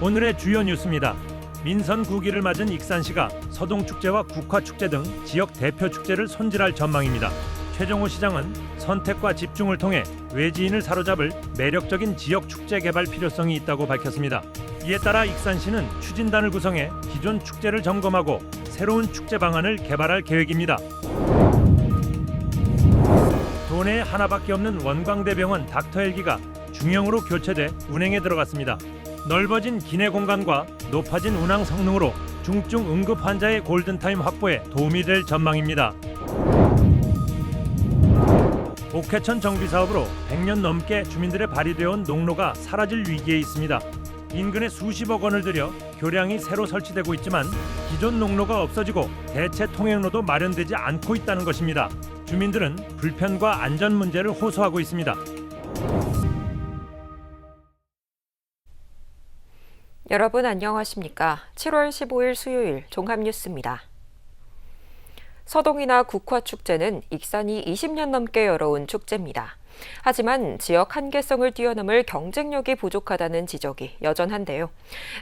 오늘의 주요 뉴스입니다. 민선 9기를 맞은 익산시가 서동축제와 국화축제 등 지역 대표 축제를 손질할 전망입니다. 최정호 시장은 선택과 집중을 통해 외지인을 사로잡을 매력적인 지역 축제 개발 필요성이 있다고 밝혔습니다. 이에 따라 익산시는 추진단을 구성해 기존 축제를 점검하고 새로운 축제 방안을 개발할 계획입니다. 도내에 하나밖에 없는 원광대병원 닥터헬기가 중형으로 교체돼 운행에 들어갔습니다. 넓어진 기내 공간과 높아진 운항 성능으로 중증 응급 환자의 골든타임 확보에 도움이 될 전망입니다. 옥회천 정비 사업으로 100년 넘게 주민들의 발휘되어 온 농로가 사라질 위기에 있습니다. 인근에 수십억 원을 들여 교량이 새로 설치되고 있지만 기존 농로가 없어지고 대체 통행로도 마련되지 않고 있다는 것입니다. 주민들은 불편과 안전 문제를 호소하고 있습니다. 여러분 안녕하십니까? 7월 15일 수요일 종합뉴스입니다. 서동이나 국화축제는 익산이 20년 넘게 열어온 축제입니다. 하지만 지역 한계성을 뛰어넘을 경쟁력이 부족하다는 지적이 여전한데요.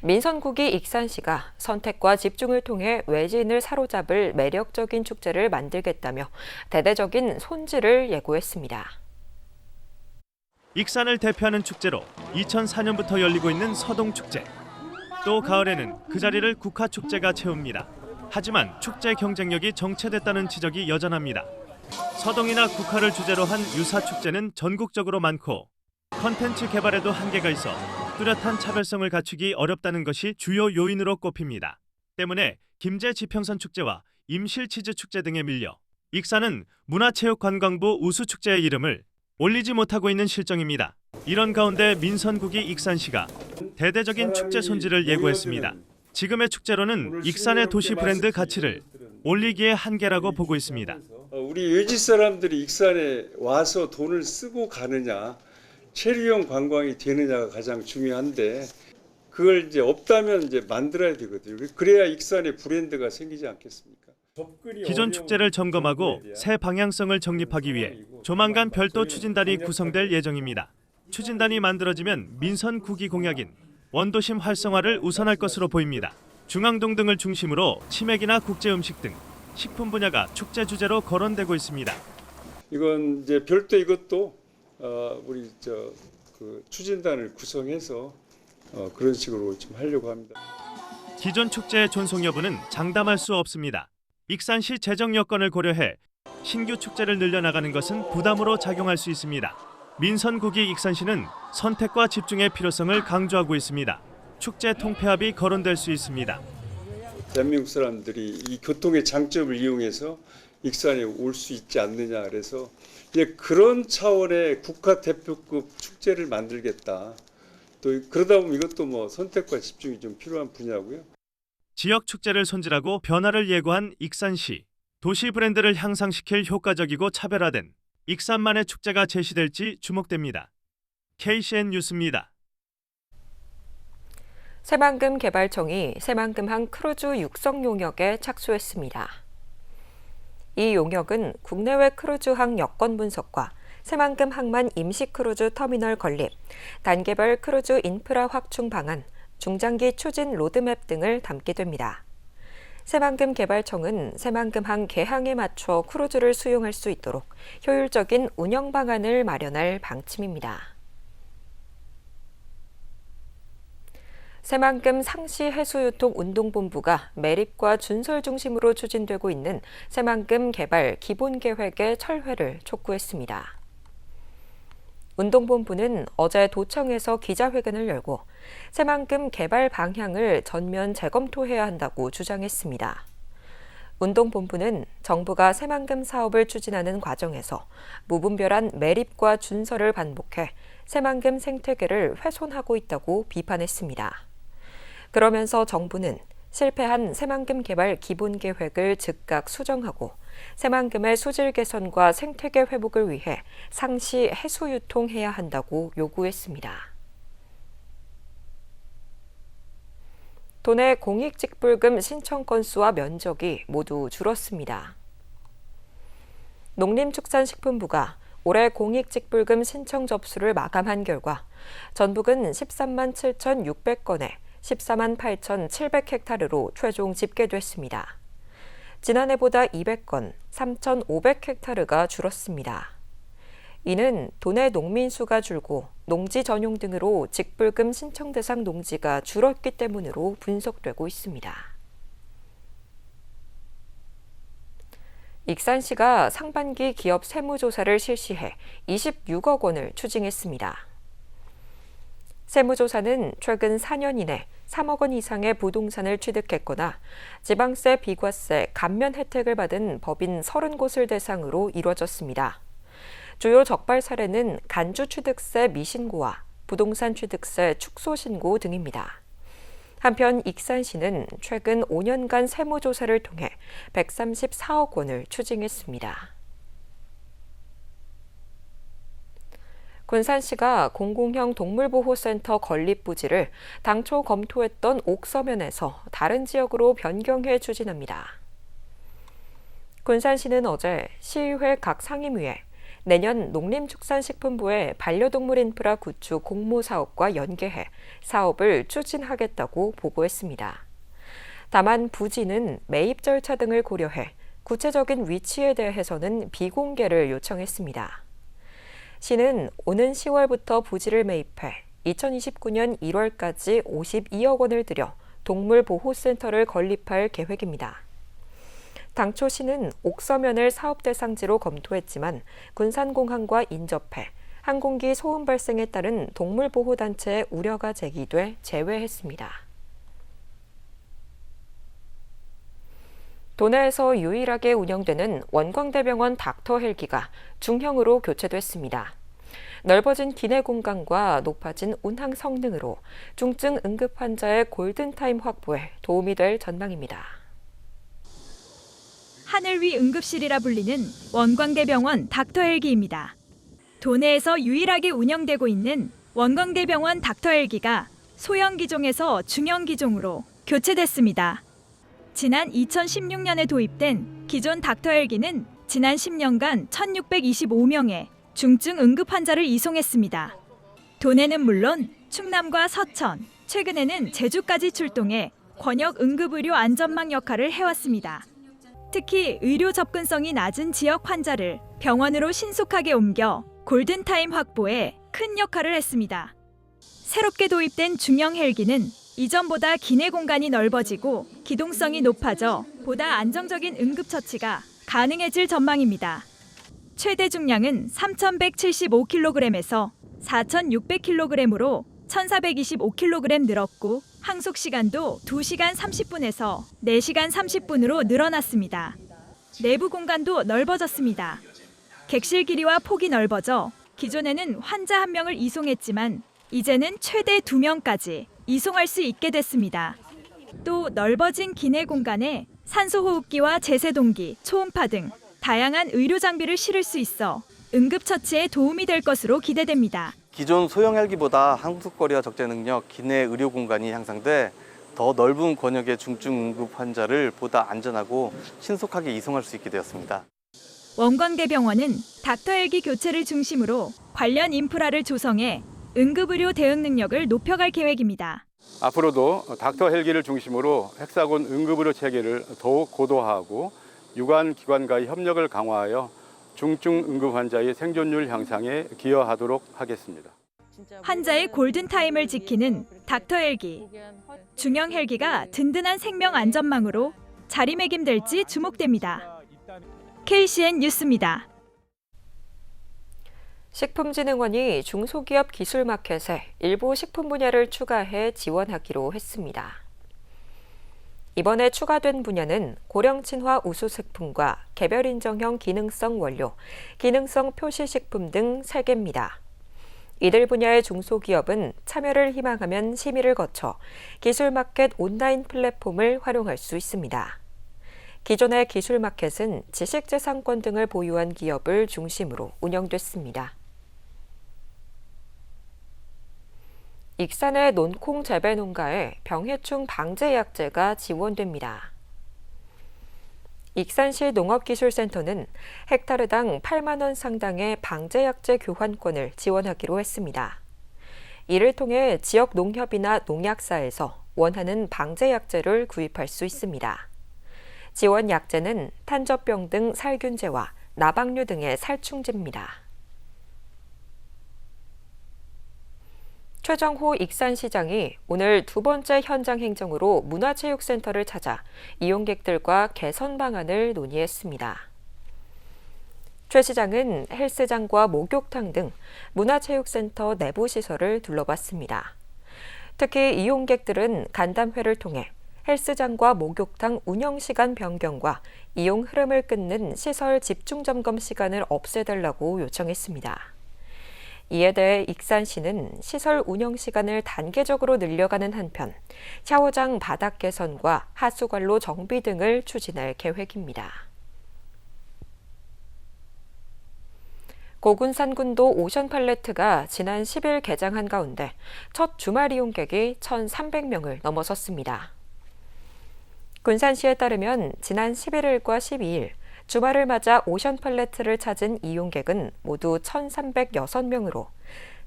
민선 9기 익산시가 선택과 집중을 통해 외지인을 사로잡을 매력적인 축제를 만들겠다며 대대적인 손질을 예고했습니다. 익산을 대표하는 축제로 2004년부터 열리고 있는 서동축제. 또 가을에는 그 자리를 국화축제가 채웁니다. 하지만 축제 경쟁력이 정체됐다는 지적이 여전합니다. 서동이나 국화를 주제로 한 유사축제는 전국적으로 많고 컨텐츠 개발에도 한계가 있어 뚜렷한 차별성을 갖추기 어렵다는 것이 주요 요인으로 꼽힙니다. 때문에 김제 지평선 축제와 임실치즈 축제 등에 밀려 익산은 문화체육관광부 우수축제의 이름을 올리지 못하고 있는 실정입니다. 이런 가운데 민선 9기 익산시가 대대적인 축제 손질을 예고했습니다. 지금의 축제로는 익산의 도시 브랜드 가치를 올리기에 한계라고 보고 있습니다. 우리 외지 사람들이 익산에 와서 돈을 쓰고 가느냐, 체류형 관광이 되느냐가 가장 중요한데 그걸 이제 없다면 이제 만들어야 되거든요. 그래야 익산의 브랜드가 생기지 않겠습니까? 기존 축제를 점검하고 새 방향성을 정립하기 위해 조만간 별도 추진단이 구성될 예정입니다. 추진단이 만들어지면 민선 9기 공약인 원도심 활성화를 우선할 것으로 보입니다. 중앙동 등을 중심으로 치맥이나 국제 음식 등 식품 분야가 축제 주제로 거론되고 있습니다. 이건 이제 별도 이것도 우리 추진단을 구성해서 그런 식으로 좀 하려고 합니다. 기존 축제의 존속 여부는 장담할 수 없습니다. 익산시 재정 여건을 고려해 신규 축제를 늘려나가는 것은 부담으로 작용할 수 있습니다. 민선 9기 익산시는 선택과 집중의 필요성을 강조하고 있습니다. 축제 통폐합이 거론될 수 있습니다. 대한민국 사람들이 이 교통의 장점을 이용해서 익산에 올 수 있지 않느냐 그래서 이제 그런 차원의 국가 대표급 축제를 만들겠다. 또 그러다 보면 이것도 선택과 집중이 좀 필요한 분야고요. 지역 축제를 손질하고 변화를 예고한 익산시. 도시 브랜드를 향상시킬 효과적이고 차별화된 익산만의 축제가 제시될지 주목됩니다. KCN 뉴스입니다. 새만금 개발청이 새만금항 크루즈 육성 용역에 착수했습니다. 이 용역은 국내외 크루즈항 여건 분석과 새만금 항만 임시 크루즈 터미널 건립, 단계별 크루즈 인프라 확충 방안, 중장기 추진 로드맵 등을 담게 됩니다. 새만금 개발청은 새만금항 개항에 맞춰 크루즈를 수용할 수 있도록 효율적인 운영 방안을 마련할 방침입니다. 새만금 상시해수유통운동본부가 매립과 준설 중심으로 추진되고 있는 새만금 개발 기본계획의 철회를 촉구했습니다. 운동본부는 어제 도청에서 기자회견을 열고 새만금 개발 방향을 전면 재검토해야 한다고 주장했습니다. 운동본부는 정부가 새만금 사업을 추진하는 과정에서 무분별한 매립과 준설을 반복해 새만금 생태계를 훼손하고 있다고 비판했습니다. 그러면서 정부는 실패한 새만금 개발 기본계획을 즉각 수정하고 새만금의 수질 개선과 생태계 회복을 위해 상시 해수 유통해야 한다고 요구했습니다. 도내 공익직불금 신청 건수와 면적이 모두 줄었습니다. 농림축산식품부가 올해 공익직불금 신청 접수를 마감한 결과 전북은 13만 7,600건에 14만 8,700헥타르로 최종 집계됐습니다. 지난해보다 200건, 3,500헥타르가 줄었습니다. 이는 도내 농민 수가 줄고 농지 전용 등으로 직불금 신청 대상 농지가 줄었기 때문으로 분석되고 있습니다. 익산시가 상반기 기업 세무조사를 실시해 26억 원을 추징했습니다. 세무조사는 최근 4년 이내 3억 원 이상의 부동산을 취득했거나 지방세, 비과세, 감면 혜택을 받은 법인 30곳을 대상으로 이뤄졌습니다. 주요 적발 사례는 간주 취득세 미신고와 부동산 취득세 축소 신고 등입니다. 한편 익산시는 최근 5년간 세무조사를 통해 134억 원을 추징했습니다. 군산시가 공공형 동물보호센터 건립 부지를 당초 검토했던 옥서면에서 다른 지역으로 변경해 추진합니다. 군산시는 어제 시의회 각 상임위에 내년 농림축산식품부의 반려동물 인프라 구축 공모사업과 연계해 사업을 추진하겠다고 보고했습니다. 다만 부지는 매입 절차 등을 고려해 구체적인 위치에 대해서는 비공개를 요청했습니다. 시는 오는 10월부터 부지를 매입해 2029년 1월까지 52억 원을 들여 동물보호센터를 건립할 계획입니다. 당초 시는 옥서면을 사업 대상지로 검토했지만 군산공항과 인접해 항공기 소음 발생에 따른 동물보호단체의 우려가 제기돼 제외했습니다. 도내에서 유일하게 운영되는 원광대병원 닥터 헬기가 중형으로 교체됐습니다. 넓어진 기내 공간과 높아진 운항 성능으로 중증 응급 환자의 골든타임 확보에 도움이 될 전망입니다. 하늘 위 응급실이라 불리는 원광대병원 닥터 헬기입니다. 도내에서 유일하게 운영되고 있는 원광대병원 닥터 헬기가 소형 기종에서 중형 기종으로 교체됐습니다. 지난 2016년에 도입된 기존 닥터 헬기는 지난 10년간 1,625명의 중증 응급 환자를 이송했습니다. 도내는 물론 충남과 서천, 최근에는 제주까지 출동해 권역 응급의료 안전망 역할을 해왔습니다. 특히 의료 접근성이 낮은 지역 환자를 병원으로 신속하게 옮겨 골든타임 확보에 큰 역할을 했습니다. 새롭게 도입된 중형 헬기는 이전보다 기내 공간이 넓어지고 기동성이 높아져 보다 안정적인 응급처치가 가능해질 전망입니다. 최대 중량은 3,175kg에서 4,600kg으로 1,425kg 늘었고 항속 시간도 2시간 30분에서 4시간 30분으로 늘어났습니다. 내부 공간도 넓어졌습니다. 객실 길이와 폭이 넓어져 기존에는 환자 1명을 이송했지만 이제는 최대 2명까지 이송할 수 있게 됐습니다. 또 넓어진 기내 공간에 산소호흡기와 제세동기, 초음파 등 다양한 의료 장비를 실을 수 있어 응급처치에 도움이 될 것으로 기대됩니다. 기존 소형 헬기보다 항속거리와 적재 능력, 기내 의료 공간이 향상돼 더 넓은 권역의 중증 응급 환자를 보다 안전하고 신속하게 이송할 수 있게 되었습니다. 원광대병원은 닥터 헬기 교체를 중심으로 관련 인프라를 조성해 응급의료 대응 능력을 높여갈 계획입니다. 앞으로도 닥터 헬기를 중심으로 헥사곤 응급의료 체계를 더욱 고도화하고 유관 기관과의 협력을 강화하여 중증 응급 환자의 생존율 향상에 기여하도록 하겠습니다. 환자의 골든타임을 지키는 닥터 헬기. 중형 헬기가 든든한 생명 안전망으로 자리매김될지 주목됩니다. KCN 뉴스입니다. 식품진흥원이 중소기업 기술마켓에 일부 식품 분야를 추가해 지원하기로 했습니다. 이번에 추가된 분야는 고령친화 우수식품과 개별인정형 기능성 원료, 기능성 표시식품 등 3개입니다. 이들 분야의 중소기업은 참여를 희망하면 심의를 거쳐 기술마켓 온라인 플랫폼을 활용할 수 있습니다. 기존의 기술마켓은 지식재산권 등을 보유한 기업을 중심으로 운영됐습니다. 익산의 논콩 재배 농가에 병해충 방제 약제가 지원됩니다. 익산시 농업기술센터는 헥타르당 8만 원 상당의 방제 약제 교환권을 지원하기로 했습니다. 이를 통해 지역 농협이나 농약사에서 원하는 방제 약제를 구입할 수 있습니다. 지원 약제는 탄저병 등 살균제와 나방류 등의 살충제입니다. 최정호 익산시장이 오늘 두 번째 현장 행정으로 문화체육센터를 찾아 이용객들과 개선 방안을 논의했습니다. 최 시장은 헬스장과 목욕탕 등 문화체육센터 내부 시설을 둘러봤습니다. 특히 이용객들은 간담회를 통해 헬스장과 목욕탕 운영시간 변경과 이용 흐름을 끊는 시설 집중 점검 시간을 없애달라고 요청했습니다. 이에 대해 익산시는 시설 운영 시간을 단계적으로 늘려가는 한편 샤워장 바닥 개선과 하수관로 정비 등을 추진할 계획입니다. 고군산군도 오션팔레트가 지난 10일 개장한 가운데 첫 주말 이용객이 1,300명을 넘어섰습니다. 군산시에 따르면 지난 11일과 12일 주말을 맞아 오션팔레트를 찾은 이용객은 모두 1,306명으로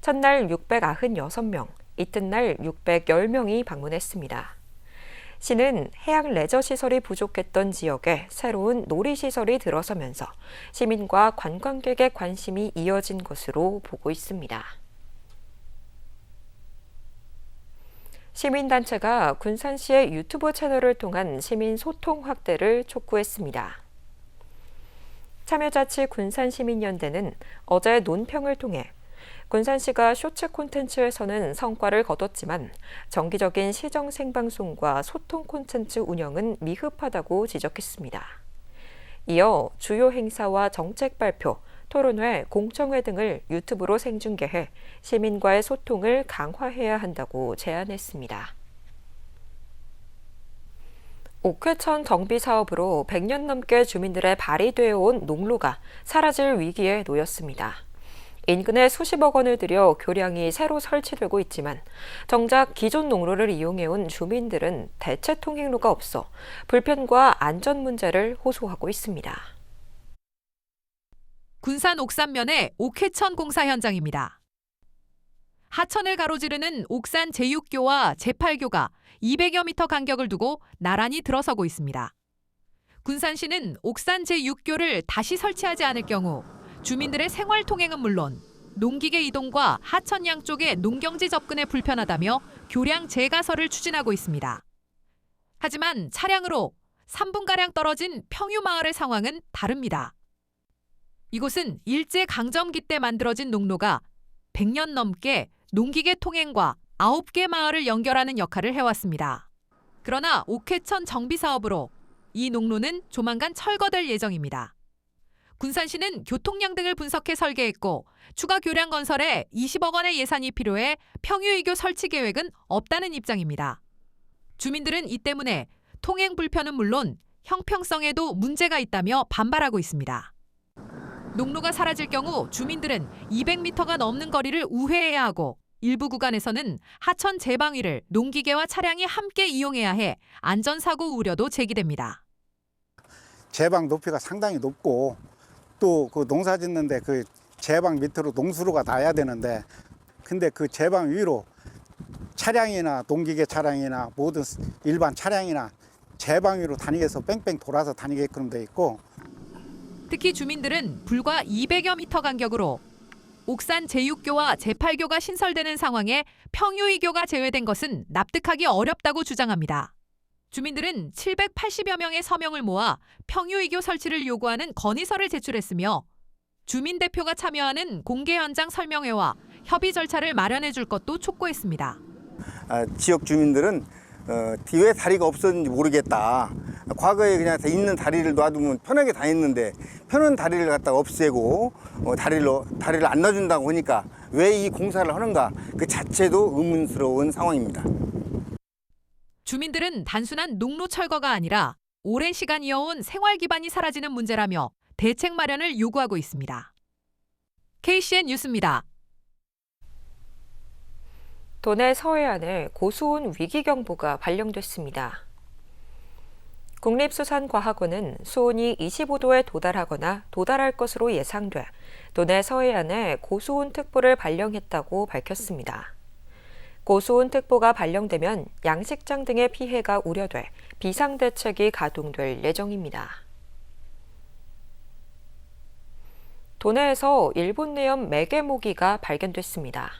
첫날 696명, 이튿날 610명이 방문했습니다. 시는 해양 레저 시설이 부족했던 지역에 새로운 놀이시설이 들어서면서 시민과 관광객의 관심이 이어진 것으로 보고 있습니다. 시민단체가 군산시의 유튜브 채널을 통한 시민 소통 확대를 촉구했습니다. 참여자치 군산시민연대는 어제 논평을 통해 군산시가 쇼츠 콘텐츠에서는 성과를 거뒀지만 정기적인 시정 생방송과 소통 콘텐츠 운영은 미흡하다고 지적했습니다. 이어 주요 행사와 정책 발표, 토론회, 공청회 등을 유튜브로 생중계해 시민과의 소통을 강화해야 한다고 제안했습니다. 옥회천 정비 사업으로 100년 넘게 주민들의 발이 되어온 농로가 사라질 위기에 놓였습니다. 인근에 수십억 원을 들여 교량이 새로 설치되고 있지만 정작 기존 농로를 이용해온 주민들은 대체 통행로가 없어 불편과 안전 문제를 호소하고 있습니다. 군산 옥산면의 옥회천 공사 현장입니다. 하천을 가로지르는 옥산 제6교와 제8교가 200여 미터 간격을 두고 나란히 들어서고 있습니다. 군산시는 옥산 제6교를 다시 설치하지 않을 경우 주민들의 생활 통행은 물론 농기계 이동과 하천 양쪽의 농경지 접근에 불편하다며 교량 재가설을 추진하고 있습니다. 하지만 차량으로 3분가량 떨어진 평유마을의 상황은 다릅니다. 이곳은 일제강점기 때 만들어진 농로가 100년 넘게 농기계 통행과 9개 마을을 연결하는 역할을 해왔습니다. 그러나 옥회천 정비 사업으로 이 농로는 조만간 철거될 예정입니다. 군산시는 교통량 등을 분석해 설계했고 추가 교량 건설에 20억 원의 예산이 필요해 평유이교 설치 계획은 없다는 입장입니다. 주민들은 이 때문에 통행 불편은 물론 형평성에도 문제가 있다며 반발하고 있습니다. 농로가 사라질 경우 주민들은 200m가 넘는 거리를 우회해야 하고 일부 구간에서는 하천 제방위를 농기계와 차량이 함께 이용해야 해 안전사고 우려도 제기됩니다. 제방 높이가 상당히 높고 또 그 농사 짓는데 그 제방 밑으로 농수로가 나야 되는데 근데 그 제방 위로 차량이나 농기계 차량이나 모든 일반 차량이나 제방 위로 다니게 해서 뺑뺑 돌아서 다니게끔 돼 있고 특히 주민들은 불과 200여 미터 간격으로 옥산 제6교와 제8교가 신설되는 상황에 평유이교가 제외된 것은 납득하기 어렵다고 주장합니다. 주민들은 780여 명의 서명을 모아 평유이교 설치를 요구하는 건의서를 제출했으며 주민 대표가 참여하는 공개 현장 설명회와 협의 절차를 마련해 줄 것도 촉구했습니다. 지역 주민들은 왜 다리가 없었는지 모르겠다. 과거에 그냥 있는 다리를 놔두면 편하게 다녔는데 편한 다리를 갖다가 없애고 다리를 안 놔준다고 하니까 왜 이 공사를 하는가 그 자체도 의문스러운 상황입니다. 주민들은 단순한 농로 철거가 아니라 오랜 시간 이어온 생활 기반이 사라지는 문제라며 대책 마련을 요구하고 있습니다. KCN 뉴스입니다. 도내 서해안에 고수온 위기경보가 발령됐습니다. 국립수산과학원은 수온이 25도에 도달하거나 도달할 것으로 예상돼 도내 서해안에 고수온특보를 발령했다고 밝혔습니다. 고수온특보가 발령되면 양식장 등의 피해가 우려돼 비상대책이 가동될 예정입니다. 도내에서 일본 내염 매개모기가 발견됐습니다.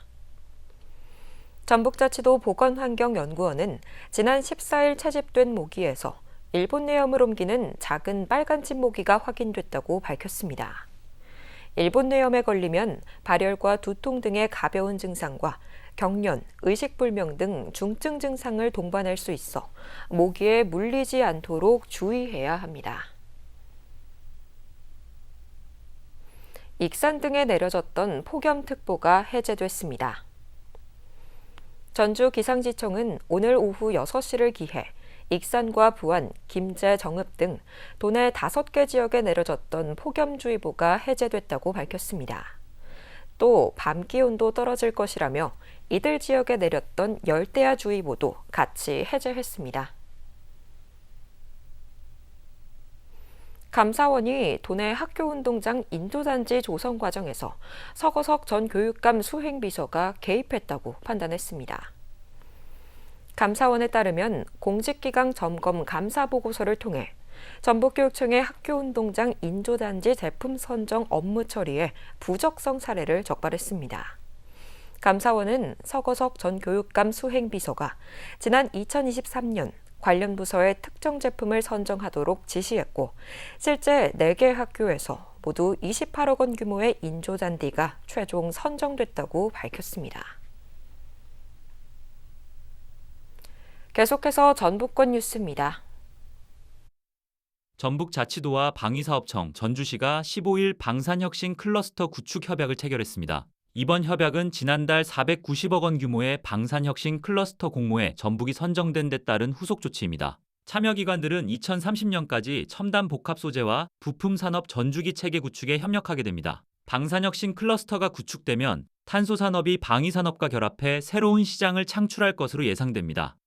전북자치도 보건환경연구원은 지난 14일 채집된 모기에서 일본 내염을 옮기는 작은 빨간집 모기가 확인됐다고 밝혔습니다. 일본 내염에 걸리면 발열과 두통 등의 가벼운 증상과 경련, 의식불명 등 중증 증상을 동반할 수 있어 모기에 물리지 않도록 주의해야 합니다. 익산 등에 내려졌던 폭염특보가 해제됐습니다. 전주기상지청은 오늘 오후 6시를 기해 익산과 부안, 김제, 정읍 등 도내 5개 지역에 내려졌던 폭염주의보가 해제됐다고 밝혔습니다. 또 밤 기온도 떨어질 것이라며 이들 지역에 내렸던 열대야주의보도 같이 해제했습니다. 감사원이 도내 학교운동장 인조단지 조성 과정에서 서거석 전 교육감 수행비서가 개입했다고 판단했습니다. 감사원에 따르면 공직기강 점검 감사보고서를 통해 전북교육청의 학교운동장 인조단지 제품 선정 업무 처리에 부적성 사례를 적발했습니다. 감사원은 서거석 전 교육감 수행비서가 지난 2023년 관련 부서의 특정 제품을 선정하도록 지시했고 실제 4개 학교에서 모두 28억 원 규모의 인조잔디가 최종 선정됐다고 밝혔습니다. 계속해서 전북권 뉴스입니다. 전북자치도와 방위사업청, 전주시가 15일 방산혁신 클러스터 구축 협약을 체결했습니다. 이번 협약은 지난달 490억 원 규모의 방산혁신 클러스터 공모에 전북이 선정된 데 따른 후속 조치입니다. 참여기관들은 2030년까지 첨단 복합 소재와 부품 산업 전주기 체계 구축에 협력하게 됩니다. 방산혁신 클러스터가 구축되면 탄소 산업이 방위 산업과 결합해 새로운 시장을 창출할 것으로 예상됩니다.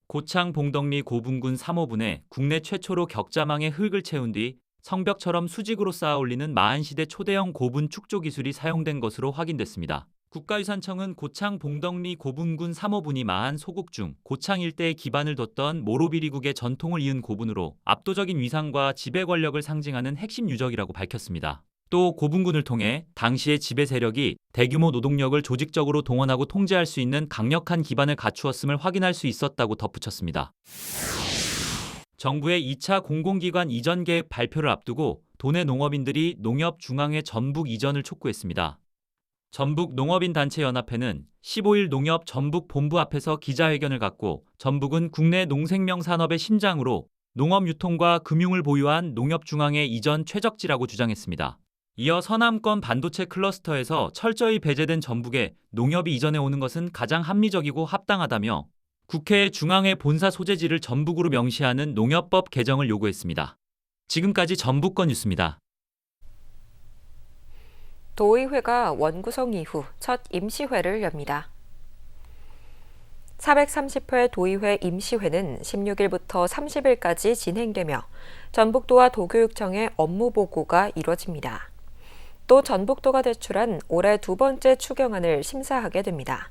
고창 봉덕리 고분군 3호분에 국내 최초로 격자망에 흙을 채운 뒤 성벽처럼 수직으로 쌓아 올리는 마한시대 초대형 고분 축조 기술이 사용된 것으로 확인됐습니다. 국가유산청은 고창 봉덕리 고분군 3호분이 마한 소국 중 고창 일대에 기반을 뒀던 모로비리국의 전통을 이은 고분으로 압도적인 위상과 지배 권력을 상징하는 핵심 유적이라고 밝혔습니다. 또 고분군을 통해 당시의 지배 세력이 대규모 노동력을 조직적으로 동원하고 통제할 수 있는 강력한 기반을 갖추었음을 확인할 수 있었다고 덧붙였습니다. 정부의 2차 공공기관 이전 계획 발표를 앞두고 도내 농업인들이 농협중앙회 전북 이전을 촉구했습니다. 전북농업인단체연합회는 15일 농협 전북본부 앞에서 기자회견을 갖고 전북은 국내 농생명산업의 심장으로 농업 유통과 금융을 보유한 농협중앙회 이전 최적지라고 주장했습니다. 이어 서남권 반도체 클러스터에서 철저히 배제된 전북에 농협이 이전해 오는 것은 가장 합리적이고 합당하다며 국회에 중앙회 본사 소재지를 전북으로 명시하는 농협법 개정을 요구했습니다. 지금까지 전북권 뉴스입니다. 도의회가 원구성 이후 첫 임시회를 엽니다. 430회 도의회 임시회는 16일부터 30일까지 진행되며 전북도와 도교육청의 업무 보고가 이뤄집니다. 또 전북도가 제출한 올해 2번째 추경안을 심사하게 됩니다.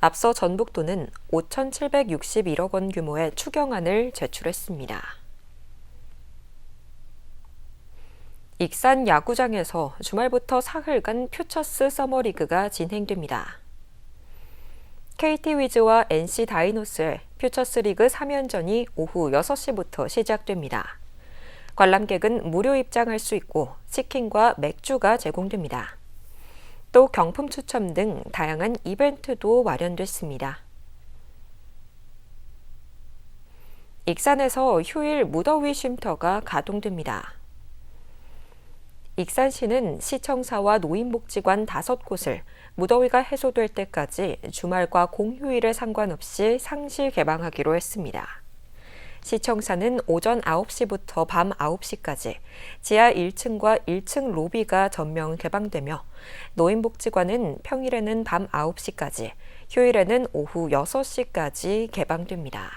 앞서 전북도는 5,761억 원 규모의 추경안을 제출했습니다. 익산 야구장에서 주말부터 사흘간 퓨처스 서머리그가 진행됩니다. KT 위즈와 NC 다이노스의 퓨처스 리그 3연전이 오후 6시부터 시작됩니다. 관람객은 무료 입장할 수 있고 치킨과 맥주가 제공됩니다. 또 경품 추첨 등 다양한 이벤트도 마련됐습니다. 익산에서 휴일 무더위 쉼터가 가동됩니다. 익산시는 시청사와 노인복지관 5곳을 무더위가 해소될 때까지 주말과 공휴일에 상관없이 상시 개방하기로 했습니다. 시청사는 오전 9시부터 밤 9시까지 지하 1층과 1층 로비가 전면 개방되며 노인복지관은 평일에는 밤 9시까지, 휴일에는 오후 6시까지 개방됩니다.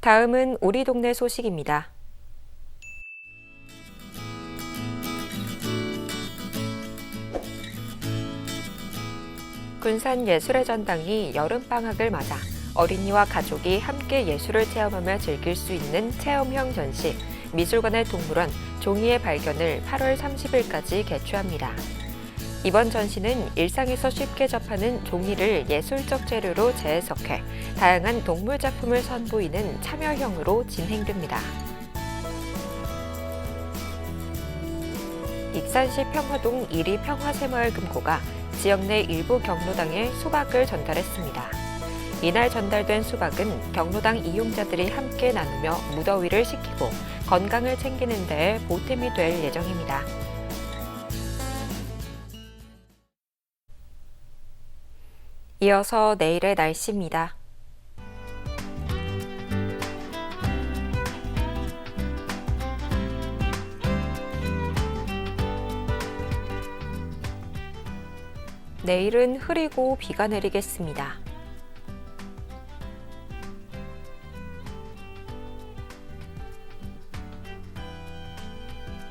다음은 우리 동네 소식입니다. 군산 예술의 전당이 여름방학을 맞아 어린이와 가족이 함께 예술을 체험하며 즐길 수 있는 체험형 전시 미술관의 동물원 종이의 발견을 8월 30일까지 개최합니다. 이번 전시는 일상에서 쉽게 접하는 종이를 예술적 재료로 재해석해 다양한 동물 작품을 선보이는 참여형으로 진행됩니다. 익산시 평화동 1위 평화새마을금고가 지역 내 일부 경로당에 수박을 전달했습니다. 이날 전달된 수박은 경로당 이용자들이 함께 나누며 무더위를 식히고 건강을 챙기는 데 보탬이 될 예정입니다. 이어서 내일의 날씨입니다. 내일은 흐리고 비가 내리겠습니다.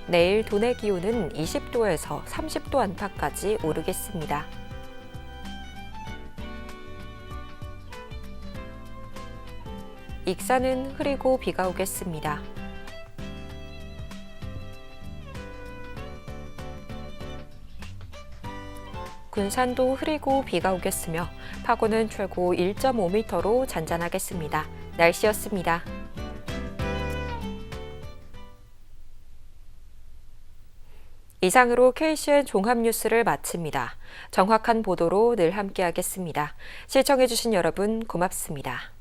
내일 도내 기온은 20도에서 30도 안팎까지 오르겠습니다. 익산은 흐리고 비가 오겠습니다. 군산도 흐리고 비가 오겠으며 파고는 최고 1.5m로 잔잔하겠습니다. 날씨였습니다. 이상으로 KCN 종합뉴스를 마칩니다. 정확한 보도로 늘 함께하겠습니다. 시청해주신 여러분 고맙습니다.